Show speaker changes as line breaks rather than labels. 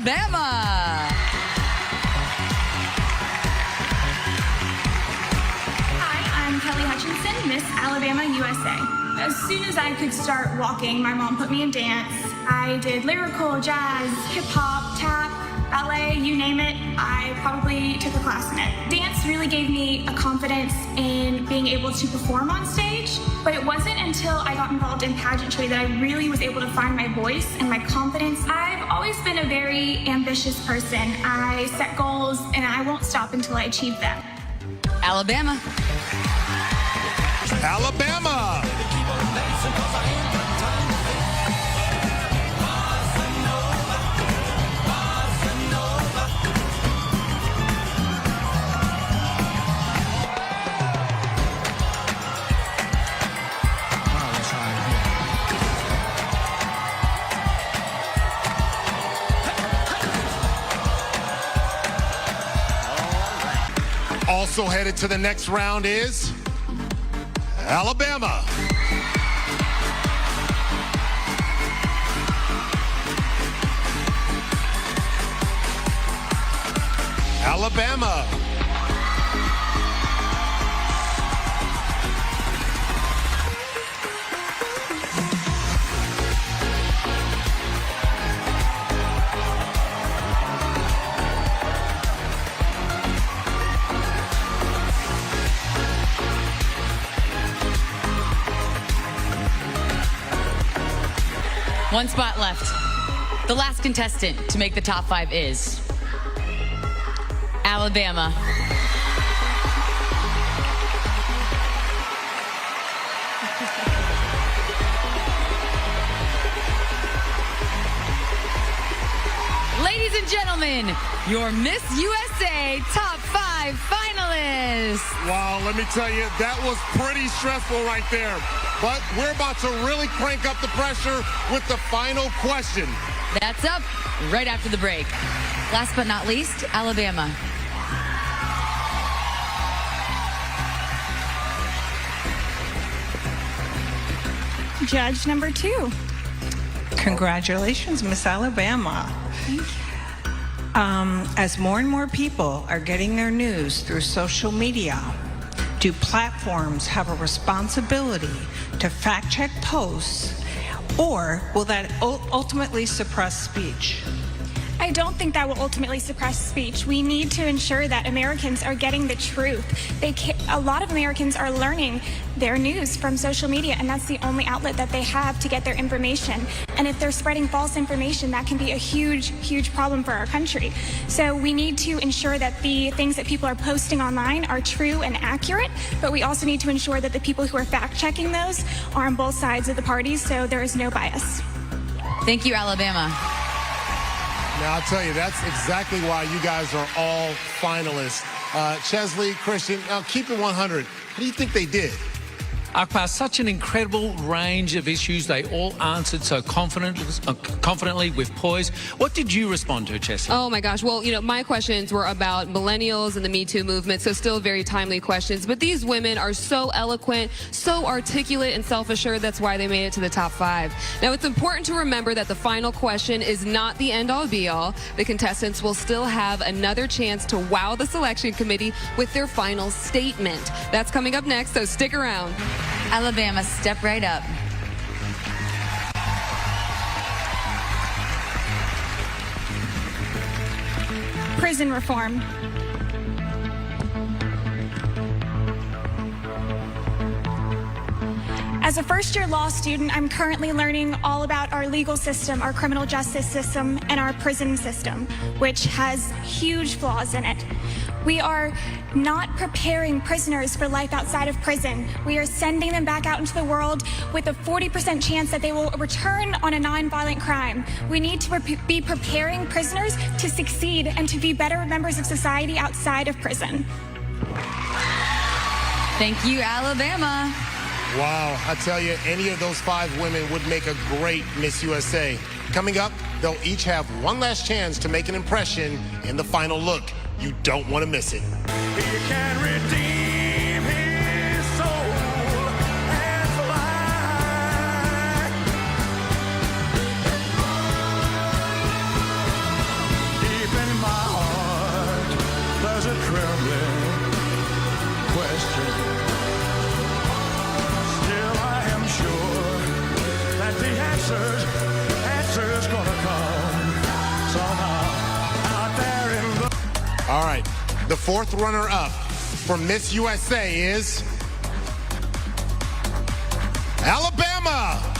Alabama.
Hi, I'm Kelly Hutchinson, Miss Alabama, USA. As soon as I could start walking, my mom put me in dance. I did lyrical, jazz, hip-hop, tap, ballet, you name it. I probably took a class in it. Dance really gave me a confidence in being able to perform on stage, but it wasn't until I got involved in pageantry that I really was able to find my voice and my confidence. I've always been a very ambitious person. I set goals and I won't stop until I achieve them.
Alabama.
Alabama. Also headed to the next round is Alabama. Alabama.
One spot left. The last contestant to make the top 5 is Alabama. Ladies and gentlemen, your Miss USA top 5 finalists.
Wow, let me tell you, that was pretty stressful right there. But we're about to really crank up the pressure with the final question.
That's up right after the break. Last but not least, Alabama.
Judge number 2.
Congratulations, Miss Alabama.
Thank you.
As more and more people are getting their news through social media, do platforms have a responsibility to fact-check posts, or will that ultimately suppress speech?
I don't think that will ultimately suppress speech. We need to ensure that Americans are getting the truth. A lot of Americans are learning their news from social media, and that's the only outlet that they have to get their information. And if they're spreading false information, that can be a huge, huge problem for our country. So we need to ensure that the things that people are posting online are true and accurate, but we also need to ensure that the people who are fact-checking those are on both sides of the parties, so there is no bias.
Thank you, Alabama.
Now, I'll tell you, that's exactly why you guys are all finalists. Chesley, Christian, now keep it 100. How do you think they did?
Akbar, such an incredible range of issues. They all answered so confidently with poise. What did you respond to, Chesley?
Oh, my gosh. Well, you know, my questions were about millennials and the Me Too movement, so still very timely questions. But these women are so eloquent, so articulate and self-assured. That's why they made it to the top 5. Now, it's important to remember that the final question is not the end-all, be-all. The contestants will still have another chance to wow the selection committee with their final statement. That's coming up next, so stick around.
Alabama, step right up.
Prison reform. As a first-year law student, I'm currently learning all about our legal system, our criminal justice system, and our prison system, which has huge flaws in it. We are not preparing prisoners for life outside of prison. We are sending them back out into the world with a 40% chance that they will return on a non-violent crime. We need to be preparing prisoners to succeed and to be better members of society outside of prison.
Thank you, Alabama.
Wow, I tell you, any of those 5 women would make a great Miss USA. Coming up, they'll each have one last chance to make an impression in the final look. You don't want to miss it.
He can redeem his soul and fly.
All right. The fourth runner-up for Miss USA is Alabama.